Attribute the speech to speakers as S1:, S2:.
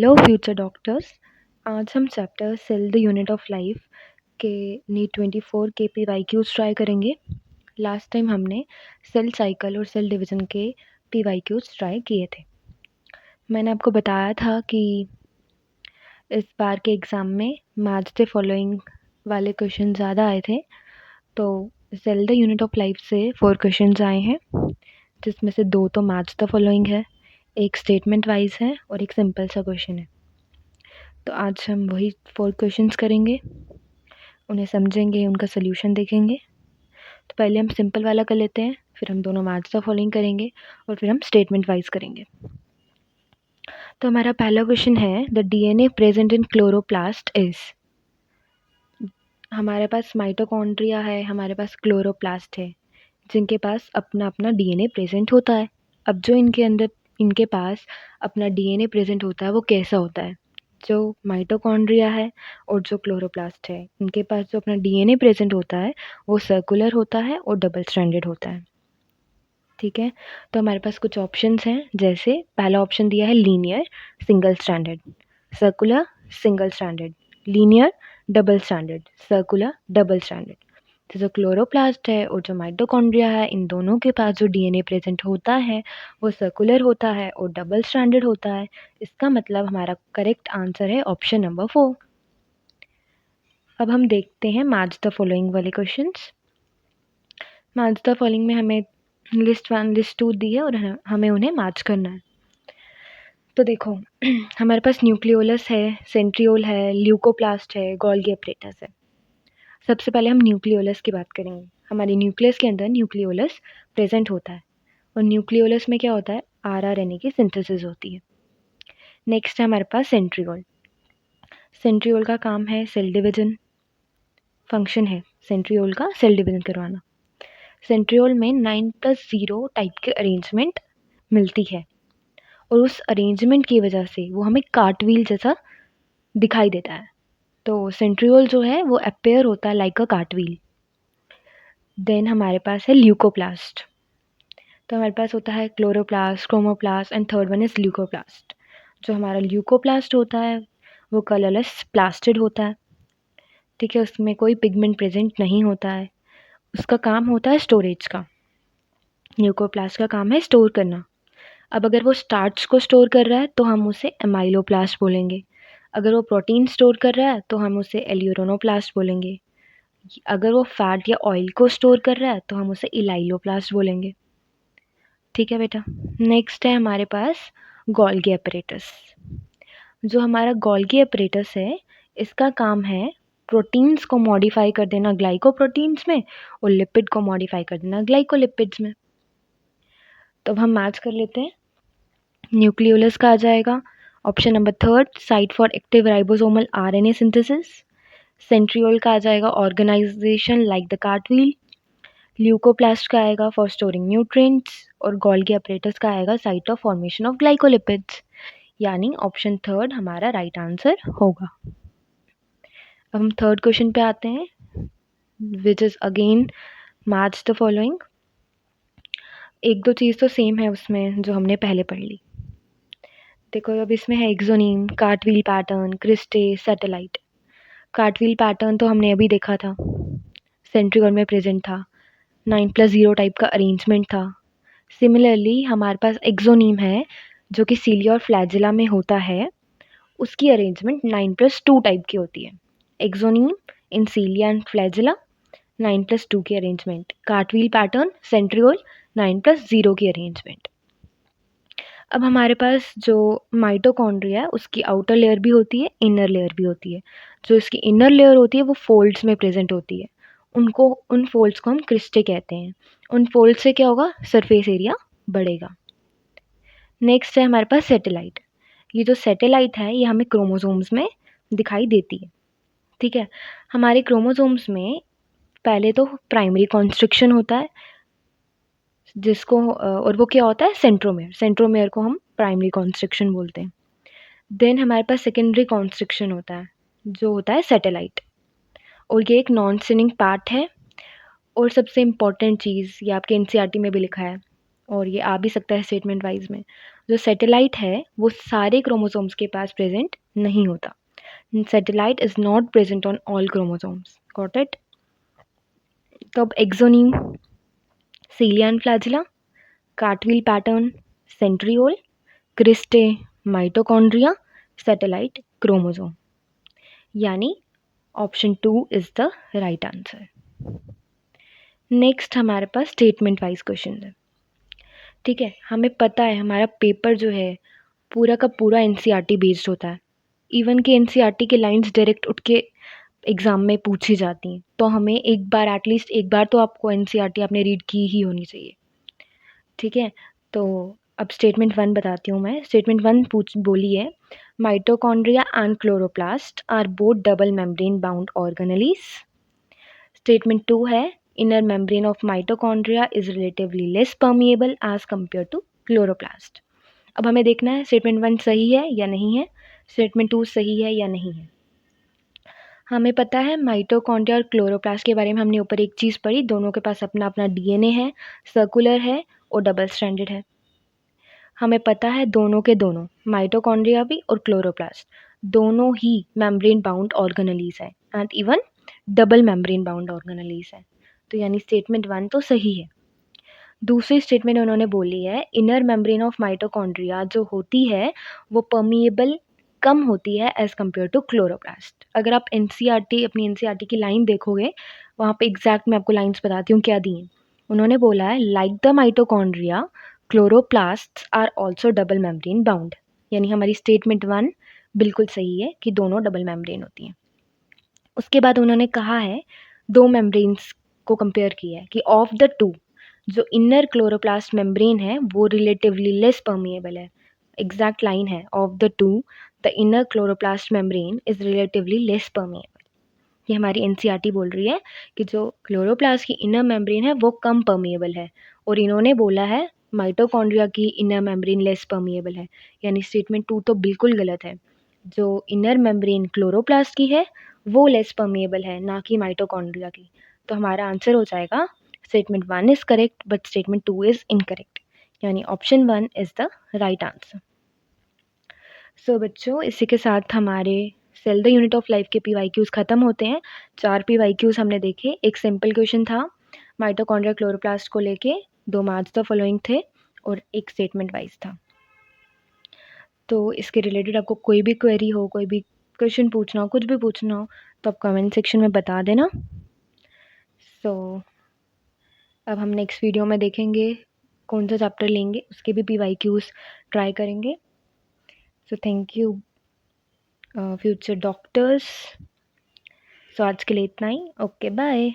S1: Hello future doctors. आज हम chapter cell the unit of life के नीट 24 के PYQs ट्राई करेंगे। लास्ट टाइम हमने सेल साइकिल और सेल डिवीज़न के PYQs ट्राई किए थे। मैंने आपको बताया था कि इस बार के एग्ज़ाम में मैच द फॉलोइंग वाले क्वेश्चन ज़्यादा आए थे। तो cell the unit of life से 4 क्वेश्चंस आए हैं, जिसमें से 2 तो मैच द फॉलोइंग है, एक स्टेटमेंट वाइज है और एक सिंपल सा क्वेश्चन है। तो आज हम वही 4 क्वेश्चंस करेंगे, उन्हें समझेंगे, उनका सॉल्यूशन देखेंगे। तो पहले हम सिंपल वाला कर लेते हैं, फिर हम दोनों मैच द फॉलोइंग करेंगे और फिर हम स्टेटमेंट वाइज करेंगे। तो हमारा पहला क्वेश्चन है, the DNA present in chloroplast is. हमारे पास माइटोकॉन्ड्रिया है, हमारे पास क्लोरोप्लास्ट है, जिनके पास अपना अपना DNA प्रेजेंट होता है। अब जो इनके पास अपना DNA प्रेजेंट होता है वो कैसा होता है? जो माइटोकॉन्ड्रिया है और जो क्लोरोप्लास्ट है, इनके पास जो अपना DNA प्रेजेंट होता है वो सर्कुलर होता है और डबल स्ट्रैंडेड होता है। ठीक है, तो हमारे पास कुछ ऑप्शंस हैं, जैसे पहला ऑप्शन दिया है linear single stranded, circular single stranded, linear double stranded, circular double stranded. तो जो क्लोरोप्लास्ट है और जो माइटोकॉन्ड्रिया है, इन दोनों के पास जो DNA प्रेजेंट होता है वो सर्कुलर होता है और डबल स्ट्रैंडेड होता है। इसका मतलब हमारा करेक्ट आंसर है ऑप्शन नंबर 4। अब हम देखते हैं मैच द फॉलोइंग वाले क्वेश्चंस। मैच द फॉलोइंग में हमें लिस्ट 1 लिस्ट 2 दी है और हमें उन्हें मैच करना है। तो देखो हमारे पास न्यूक्लियोलस है, सेंट्रियोल है, ल्यूकोप्लास्ट है, गोल्गी अपरेटस है। सबसे पहले हम न्यूक्लियोलस की बात करेंगे। हमारे न्यूक्लियस के अंदर न्यूक्लियोलस प्रेजेंट होता है और न्यूक्लियोलस में क्या होता है, RRNA की सिंथेसिस होती है। नेक्स्ट है हमारे पास सेंट्रियोल। सेंट्रियोल का काम है सेल डिवीजन, फंक्शन है सेंट्रियोल का सेल डिवीजन करवाना। सेंट्रियोल में 9+0 टाइप के अरेंजमेंट मिलती है और उस अरेंजमेंट की वजह से वो हमें कार्टव्हील जैसा दिखाई देता है। तो सेंट्रियोल जो है वो अपेयर होता है लाइक अ कार्टव्हील। देन हमारे पास है ल्यूकोप्लास्ट। तो हमारे पास होता है chloroplast, chromoplast and third one is leucoplast. जो हमारा ल्यूकोप्लास्ट होता है वो कलरलेस प्लास्टिड होता है। ठीक है, उसमें कोई पिगमेंट प्रेजेंट नहीं होता है। उसका काम होता है स्टोरेज का। ल्यूकोप्लास्ट का काम है स्टोर करना। अब अगर वो स्टार्च को स्टोर कर रहा है तो हम उसे एमाइलोप्लास्ट बोलेंगे। अगर वो प्रोटीन स्टोर कर रहा है तो हम उसे एल्यूरोनोप्लास्ट बोलेंगे। अगर वो फैट या ऑयल को स्टोर कर रहा है तो हम उसे इलाइलोप्लास्ट बोलेंगे। ठीक है बेटा। नेक्स्ट है हमारे पास गोल्गी अपरेटस। जो हमारा गोल्गी अपरेटस है, इसका काम है प्रोटीन्स को मॉडिफाई कर देना ग्लाइकोप्रोटीन्स में और लिपिड को मॉडिफाई कर देना ग्लाइकोलिपिड्स में। तो अब हम मैच कर लेते हैं। न्यूक्लियोलस का आ जाएगा option number 3 site for active ribosomal RNA synthesis. Centriole का आ जाएगा organisation like the cartwheel. Leucoplast का आएगा फॉर स्टोरिंग न्यूट्रिएंट्स और गोल्गी अपरेटस का आएगा site of formation of glycolipids. यानी ऑप्शन 3 हमारा राइट आंसर होगा। अब हम थर्ड क्वेश्चन पे आते हैं, which is again match the following. एक दो चीज़ तो सेम है उसमें जो हमने पहले पढ़ ली। देखो अब इसमें है axoneme, cartwheel pattern, cristae, satellite. Cartwheel pattern तो हमने अभी देखा था, सेंट्रियोल में प्रेजेंट था, 9+0 टाइप का अरेंजमेंट था। सिमिलरली हमारे पास एक्सोनीम है जो कि सीलिया और फ्लैजिला में होता है, उसकी अरेंजमेंट 9+2 टाइप की होती है। Axoneme in cilia and flagella 9+2 की अरेंजमेंट, कार्टव्हील पैटर्न सेंट्रियोल 9+0 की अरेंजमेंट। अब हमारे पास जो माइटोकॉन्ड्रिया है उसकी आउटर लेयर भी होती है, इनर लेयर भी होती है। जो इसकी इनर लेयर होती है वो फोल्ड्स में प्रेजेंट होती है, उन फोल्ड्स को हम क्रिस्टे कहते हैं। उन फोल्ड से क्या होगा, सरफेस एरिया बढ़ेगा। नेक्स्ट है हमारे पास सैटेलाइट। ये जो सैटेलाइट है ये हमें क्रोमोसोम्स में दिखाई देती है। ठीक है, हमारे क्रोमोसोम्स में पहले तो प्राइमरी कॉन्स्ट्रिक्शन होता है, जिसको और वो क्या होता है, सेंट्रोमेयर। सेंट्रोमेयर को हम प्राइमरी कॉन्स्ट्रिक्शन बोलते हैं। देन हमारे पास सेकेंडरी कॉन्स्ट्रिक्शन होता है जो होता है सैटेलाइट, और ये एक नॉन स्टिनिंग पार्ट है। और सबसे इम्पॉर्टेंट चीज़, ये आपके NCERT में भी लिखा है और ये आ भी सकता है स्टेटमेंट वाइज में, जो सैटेलाइट है वो सारे क्रोमोसोम्स के पास प्रेजेंट नहीं होता। Satellite is not present on all chromosomes. Got it? तो अब एक्सोनीम, सीलियन flagella, cartwheel pattern, centriole, cristae, mitochondria, satellite chromosome, यानी option 2 is the right answer. Next हमारे पास स्टेटमेंट वाइज क्वेश्चन है। ठीक है, हमें पता है हमारा पेपर जो है पूरा का पूरा एनसीईआरटी बेस्ड होता है। इवन के एनसीईआरटी के लाइंस डायरेक्ट उठ के एग्ज़ाम में पूछी जाती हैं, तो हमें एक बार एटलीस्ट एक बार तो आपको एनसीईआरटी आपने रीड की ही होनी चाहिए। ठीक है, तो अब स्टेटमेंट 1 बताती हूँ मैं। स्टेटमेंट 1 बोली है, mitochondria and chloroplast are both double membrane bound organelles. Statement 2 है, inner membrane of mitochondria is relatively less permeable as compared to chloroplast. अब हमें देखना है स्टेटमेंट 1 सही है या नहीं है, स्टेटमेंट 2 सही है या नहीं है। हमें पता है माइटोकॉन्ड्रिया और क्लोरोप्लास्ट के बारे में हमने ऊपर एक चीज़ पढ़ी, दोनों के पास अपना अपना डीएनए है, सर्कुलर है और डबल स्ट्रैंडेड है। हमें पता है दोनों के दोनों, माइटोकॉन्ड्रिया भी और क्लोरोप्लास्ट, दोनों ही मेम्ब्रेन बाउंड ऑर्गेनेलीज है and even double membrane bound organelles है। तो यानी स्टेटमेंट 1 तो सही है। दूसरी स्टेटमेंट उन्होंने बोली है, इनर मेम्ब्रेन ऑफ माइटोकॉन्ड्रिया जो होती है वो परमिएबल कम होती है एज़ कम्पेयर टू क्लोरोप्लास्ट। अगर आप अपनी एनसीईआरटी की लाइन देखोगे, वहाँ पे एग्जैक्ट मैं आपको लाइन्स बताती हूँ क्या दी हैं। उन्होंने बोला है, like the mitochondria chloroplasts are also double membrane bound. यानी हमारी स्टेटमेंट 1 बिल्कुल सही है कि दोनों डबल मेम्ब्रेन होती हैं। उसके बाद उन्होंने कहा है, दो मेम्ब्रेन्स को कंपेयर किया है कि ऑफ द टू जो इनर क्लोरोप्लास्ट मेम्ब्रेन है वो रिलेटिवली लेस परमिएबल है। एग्जैक्ट लाइन है, of the two the inner chloroplast membrane is relatively less permeable. ये हमारी एनसीईआरटी बोल रही है कि जो क्लोरोप्लास्ट की इनर मेम्ब्रेन है वो कम परमिएबल है, और इन्होंने बोला है माइटोकॉन्ड्रिया की इनर मेम्ब्रेन लेस परमिएबल है। यानी स्टेटमेंट 2 तो बिल्कुल गलत है। जो इनर मेम्ब्रेन क्लोरोप्लास्ट की है वो लेस परमिएबल है, ना कि माइटोकॉन्ड्रिया की। तो हमारा आंसर हो जाएगा, statement 1 is correct but statement 2 is incorrect, यानी option 1 is the right answer. So बच्चों, इसी के साथ हमारे cell the unit of life के PYQs ख़त्म होते हैं। 4 PYQs हमने देखे। एक सिंपल क्वेश्चन था माइटोकॉन्ड्रिया क्लोरोप्लास्ट को लेके, 2 मैच द फॉलोइंग थे और एक स्टेटमेंट वाइज था। तो इसके रिलेटेड आपको कोई भी क्वेरी हो, कोई भी क्वेश्चन पूछना हो, कुछ भी पूछना हो, तो आप कमेंट सेक्शन में बता देना। सो अब हम नेक्स्ट वीडियो में देखेंगे कौन सा चैप्टर लेंगे, उसके भी PYQs ट्राई करेंगे। So thank you future doctors. So आज के लिए इतना ही। Okay bye.